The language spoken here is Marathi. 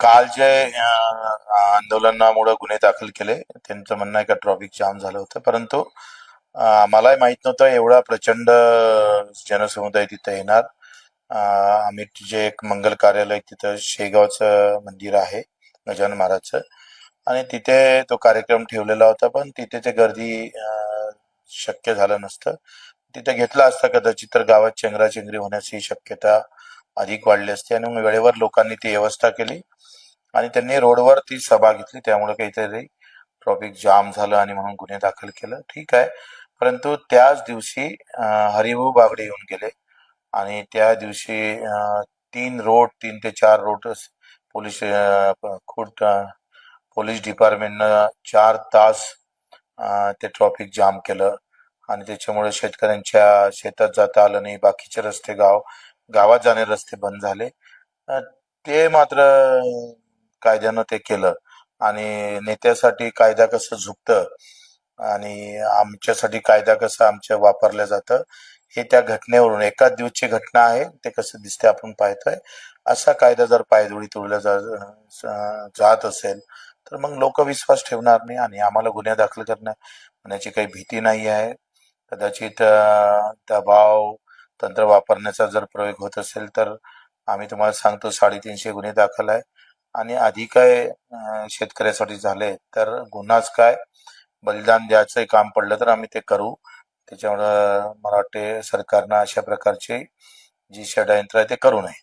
काल जे आंदोलनामुळे गुन्हे दाखल केले त्यांचं म्हणणं आहे का ट्रॉफिक जाम झालं होतं, परंतु मलाही माहित नव्हतं एवढा प्रचंड जनसमुदाय तिथे येणार. आम्ही जे एक मंगल कार्यालय तिथं शेगावचं मंदिर आहे गजानन महाराजचं, आणि तिथे तो कार्यक्रम ठेवलेला होता, पण तिथे ते गर्दी शक्य झालं नसतं. तिथे घेतला असता कदाचित तर गावात चेंगराचेंगरी होण्याची शक्यता अधिक वाढली असते, आणि मग वेळेवर लोकांनी ती व्यवस्था केली आणि त्यांनी रोडवर ती सभा घेतली, त्यामुळे काहीतरी ट्रॉफिक जाम झालं आणि म्हणून गुन्हे दाखल केलं, ठीक आहे. परंतु त्याच दिवशी हरिभाऊ बागडे येऊन गेले आणि त्या दिवशी 3 ते 4 रोड पोलीस खूप पोलीस डिपार्टमेंटनं 4 तास ते ट्रॉफिक जाम केलं आणि त्याच्यामुळे शेतकऱ्यांच्या शेतात जाता आलं नाही. बाकीचे रस्ते गावात जाणारे रस्ते बंद झाले. अ, ते मात्र कायद्यानं ते केलं, आणि नेत्यासाठी कायदा कसं झुकतं आणि आमच्यासाठी कायदा कसं आमच्या वापरलं जातं, हे त्या घटनेवरून, एकाच दिवसची घटना आहे, ते कसं दिसते आपण पाहतोय. असा कायदा जर पायदळी तुडला जात असेल तर मग लोक विश्वास ठेवणार नाही आणि आम्हाला गुन्हे दाखल करण्याची काही भीती नाही आहे. कदाचित दबाव तंत्र वापरण्याचा जर प्रयोग होत असेल तर आम्ही तुम्हाला सांगतो 350 गुन्हे दाखल आहे, आणि अधिक काय शेतकऱ्यासाठी झाले तर गुन्हाच काय, बलिदान द्यायचंही काम पडलं तर आम्ही ते करू. त्याच्यामुळं मला वाटते सरकारनं अशा प्रकारची जी षडयंत्र आहे ते करू नये.